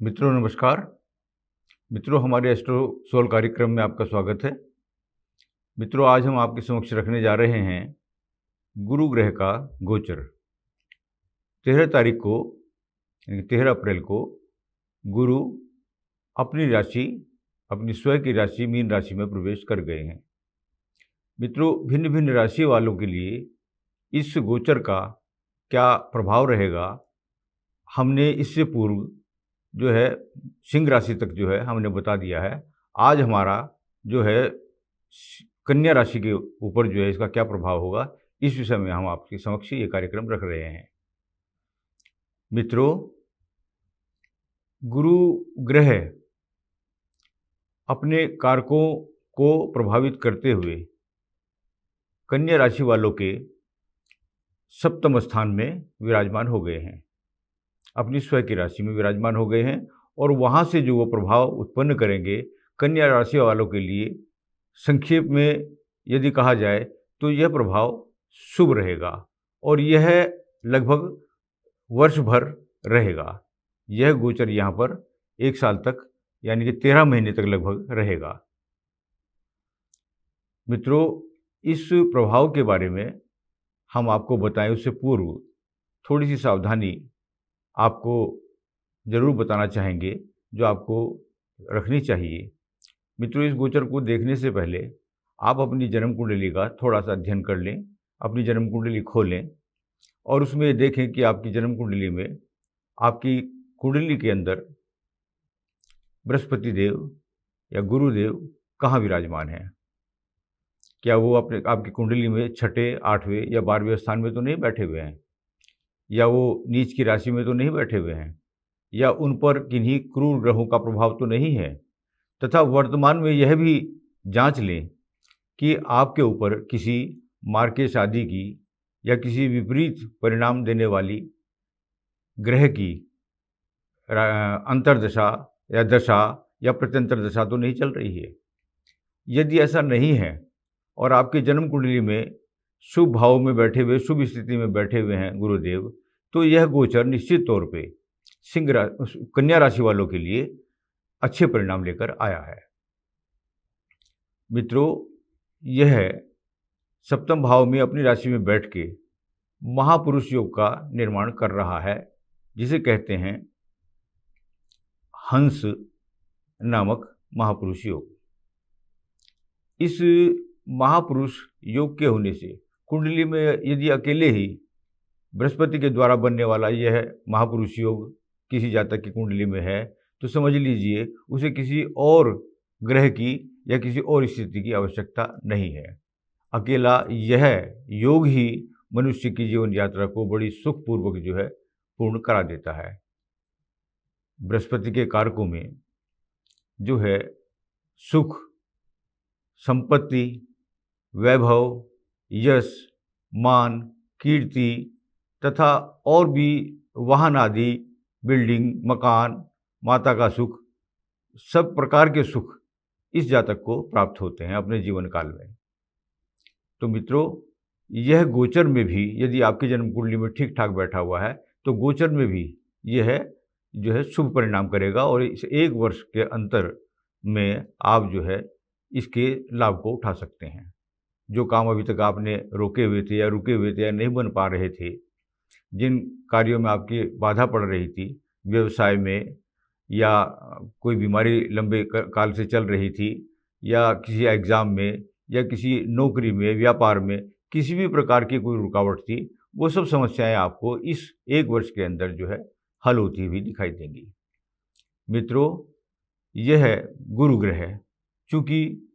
मित्रों नमस्कार। मित्रों हमारे एस्ट्रो सोल कार्यक्रम में आपका स्वागत है। मित्रों आज हम आपके समक्ष रखने जा रहे हैं गुरु ग्रह का गोचर। 13 तारीख को यानी 13 अप्रैल को गुरु अपनी राशि अपनी स्वयं की राशि मीन राशि में प्रवेश कर गए हैं। मित्रों भिन्न भिन्न राशि वालों के लिए इस गोचर का क्या प्रभाव रहेगा, हमने इससे पूर्व जो है सिंह राशि तक जो है हमने बता दिया है। आज हमारा जो है कन्या राशि के ऊपर जो है इसका क्या प्रभाव होगा, इस विषय में हम आपके समक्ष ये कार्यक्रम रख रहे हैं। मित्रों गुरु ग्रह अपने कारकों को प्रभावित करते हुए कन्या राशि वालों के सप्तम स्थान में विराजमान हो गए हैं, अपनी स्वयं की राशि में विराजमान हो गए हैं और वहाँ से जो वो प्रभाव उत्पन्न करेंगे कन्या राशि वालों के लिए संक्षेप में यदि कहा जाए तो यह प्रभाव शुभ रहेगा और यह लगभग वर्ष भर रहेगा। यह गोचर यहाँ पर 1 साल तक यानी कि 13 महीने तक लगभग रहेगा। मित्रों इस प्रभाव के बारे में हम आपको बताएं उससे पूर्व थोड़ी सी सावधानी आपको ज़रूर बताना चाहेंगे जो आपको रखनी चाहिए। मित्रों इस गोचर को देखने से पहले आप अपनी जन्म कुंडली का थोड़ा सा अध्ययन कर लें, अपनी जन्म कुंडली खोलें और उसमें देखें कि आपकी जन्म कुंडली में आपकी कुंडली के अंदर बृहस्पति देव या गुरुदेव कहाँ विराजमान हैं। क्या वो आपकी कुंडली में 6ठे, 8वें या 12वें स्थान में तो नहीं बैठे हुए हैं, या वो नीच की राशि में तो नहीं बैठे हुए हैं, या उन पर किन्हीं क्रूर ग्रहों का प्रभाव तो नहीं है। तथा वर्तमान में यह भी जांच लें कि आपके ऊपर किसी मार्के शादी की या किसी विपरीत परिणाम देने वाली ग्रह की अंतर्दशा या दशा या प्रत्यंतर दशा तो नहीं चल रही है। यदि ऐसा नहीं है और आपके जन्म कुंडली में शुभ भाव में बैठे हुए, शुभ स्थिति में बैठे हुए हैं गुरुदेव, तो यह गोचर निश्चित तौर पे कन्या राशि वालों के लिए अच्छे परिणाम लेकर आया है। मित्रों यह सप्तम भाव में अपनी राशि में बैठ के महापुरुष योग का निर्माण कर रहा है, जिसे कहते हैं हंस नामक महापुरुष योग। इस महापुरुष योग के होने से कुंडली में यदि अकेले ही बृहस्पति के द्वारा बनने वाला यह महापुरुष योग किसी जातक की कुंडली में है तो समझ लीजिए उसे किसी और ग्रह की या किसी और स्थिति की आवश्यकता नहीं है। अकेला यह योग ही मनुष्य की जीवन यात्रा को बड़ी सुखपूर्वक जो है पूर्ण करा देता है। बृहस्पति के कारकों में जो है सुख, संपत्ति, वैभव, यश, मान, कीर्ति तथा और भी वाहन आदि, बिल्डिंग, मकान, माता का सुख, सब प्रकार के सुख इस जातक को प्राप्त होते हैं अपने जीवन काल में। तो मित्रों यह गोचर में भी यदि आपकी जन्म कुंडली में ठीक ठाक बैठा हुआ है तो गोचर में भी यह जो है शुभ परिणाम करेगा और इस 1 वर्ष के अंतर में आप जो है इसके लाभ को उठा सकते हैं। जो काम अभी तक आपने रोके हुए थे या रुके हुए थे या नहीं बन पा रहे थे, जिन कार्यों में आपकी बाधा पड़ रही थी, व्यवसाय में या कोई बीमारी लंबे काल से चल रही थी या किसी एग्ज़ाम में या किसी नौकरी में, व्यापार में किसी भी प्रकार की कोई रुकावट थी, वो सब समस्याएं आपको इस 1 वर्ष के अंदर जो है हल होती हुई दिखाई देंगी। मित्रों यह गुरु ग्रह है, चूँकि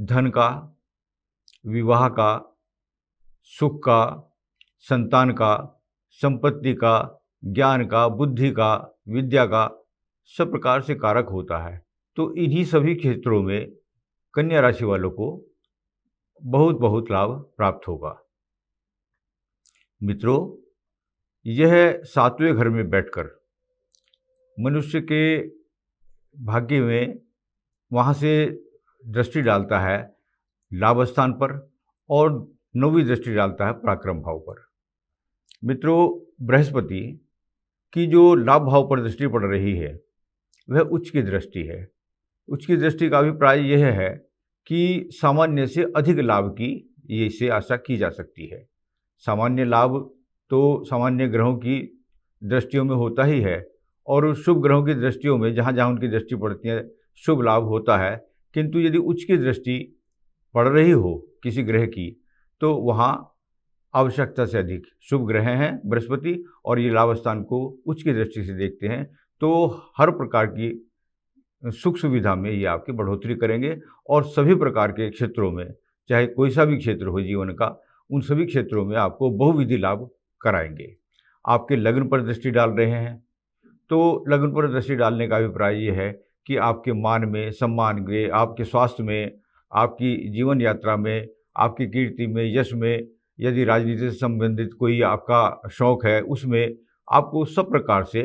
धन का, विवाह का, सुख का, संतान का, संपत्ति का, ज्ञान का, बुद्धि का, विद्या का सब प्रकार से कारक होता है, तो इन्हीं सभी क्षेत्रों में कन्या राशि वालों को बहुत बहुत लाभ प्राप्त होगा। मित्रों यह 7वें घर में बैठकर मनुष्य के भाग्य में वहाँ से दृष्टि डालता है लाभ स्थान पर और 9वीं दृष्टि डालता है पराक्रम भाव पर। मित्रों बृहस्पति की जो लाभ भाव पर दृष्टि पड़ रही है वह उच्च की दृष्टि है। उच्च की दृष्टि का अभिप्राय यह है कि सामान्य से अधिक लाभ की ये इससे आशा की जा सकती है। सामान्य लाभ तो सामान्य ग्रहों की दृष्टियों में होता ही है, और उस शुभ ग्रहों की दृष्टियों में जहाँ जहाँ उनकी दृष्टि पड़ती है शुभ लाभ होता है। किंतु यदि उच्च की दृष्टि पड़ रही हो किसी ग्रह की, तो वहाँ आवश्यकता से अधिक शुभ ग्रह हैं बृहस्पति, और ये लाभ स्थान को उच्च की दृष्टि से देखते हैं, तो हर प्रकार की सुख सुविधा में ये आपकी बढ़ोतरी करेंगे, और सभी प्रकार के क्षेत्रों में, चाहे कोई सा भी क्षेत्र हो जीवन का, उन सभी क्षेत्रों में आपको बहुविधि लाभ कराएंगे। आपके लग्न पर दृष्टि डाल रहे हैं, तो लग्न पर दृष्टि डालने का अभिप्राय ये है कि आपके मान में, सम्मान में, आपके स्वास्थ्य में, आपकी जीवन यात्रा में, आपकी कीर्ति में, यश में, यदि राजनीति से संबंधित कोई आपका शौक है उसमें आपको सब प्रकार से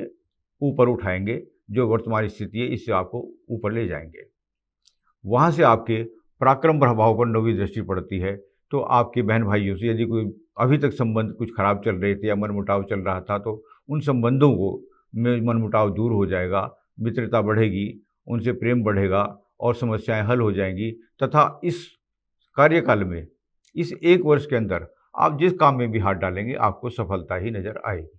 ऊपर उठाएंगे। जो वर्तमान स्थिति है इससे आपको ऊपर ले जाएंगे। वहाँ से आपके पराक्रम प्रभाव पर नौवीं दृष्टि पड़ती है, तो आपके बहन भाइयों से यदि कोई अभी तक संबंध कुछ खराब चल रहे थे या मनमुटाव चल रहा था, तो उन संबंधों को में मनमुटाव दूर हो जाएगा, मित्रता बढ़ेगी, उनसे प्रेम बढ़ेगा और समस्याएं हल हो जाएंगी। तथा इस कार्यकाल में, इस 1 वर्ष के अंदर आप जिस काम में भी हाथ डालेंगे आपको सफलता ही नजर आएगी।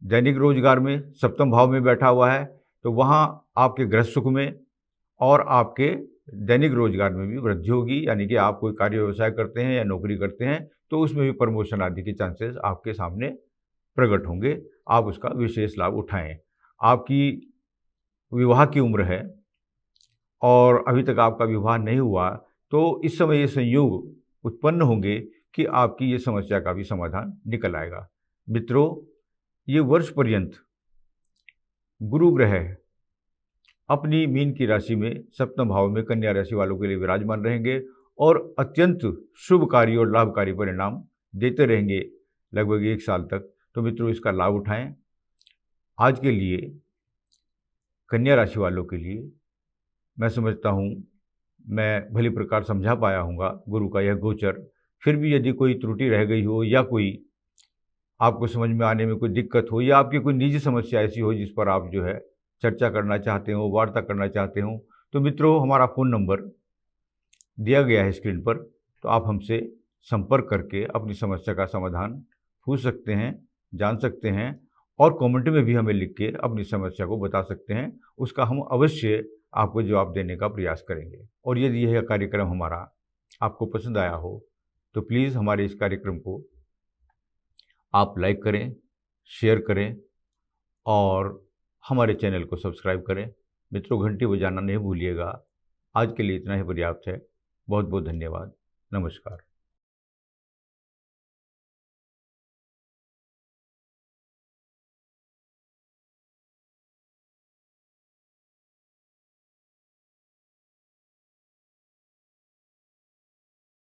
दैनिक रोजगार में सप्तम भाव में बैठा हुआ है, तो वहाँ आपके गृह सुख में और आपके दैनिक रोजगार में भी वृद्धि होगी। यानी कि आप कोई कार्य व्यवसाय करते हैं या नौकरी करते हैं, तो उसमें भी प्रमोशन आदि के चांसेस आपके सामने प्रकट होंगे। आप उसका विशेष लाभ उठाएं। आपकी विवाह की उम्र है और अभी तक आपका विवाह नहीं हुआ, तो इस समय ये संयोग उत्पन्न होंगे कि आपकी ये समस्या का भी समाधान निकल आएगा। मित्रों, ये वर्ष पर्यंत गुरु ग्रह अपनी मीन की राशि में सप्तम भाव में कन्या राशि वालों के लिए विराजमान रहेंगे और अत्यंत शुभकारी और लाभकारी परिणाम देते रहेंगे लगभग 1 साल तक। तो मित्रों, इसका लाभ उठाएं। आज के लिए कन्या राशि वालों के लिए मैं समझता हूँ मैं भली प्रकार समझा पाया हूँगा गुरु का यह गोचर। फिर भी यदि कोई त्रुटि रह गई हो या कोई आपको समझ में आने में कोई दिक्कत हो या आपकी कोई निजी समस्या ऐसी हो जिस पर आप जो है चर्चा करना चाहते हो, वार्ता करना चाहते हो, तो मित्रों हमारा फ़ोन नंबर दिया गया है स्क्रीन पर, तो आप हमसे संपर्क करके अपनी समस्या का समाधान पूछ सकते हैं, जान सकते हैं, और कमेंट में भी हमें लिख के अपनी समस्या को बता सकते हैं। उसका हम अवश्य आपको जवाब देने का प्रयास करेंगे। और यदि यह कार्यक्रम हमारा आपको पसंद आया हो तो प्लीज़ हमारे इस कार्यक्रम को आप लाइक करें, शेयर करें और हमारे चैनल को सब्सक्राइब करें। मित्रों, घंटी बजाना नहीं भूलिएगा। आज के लिए इतना ही पर्याप्त है। बहुत बहुत धन्यवाद। नमस्कार।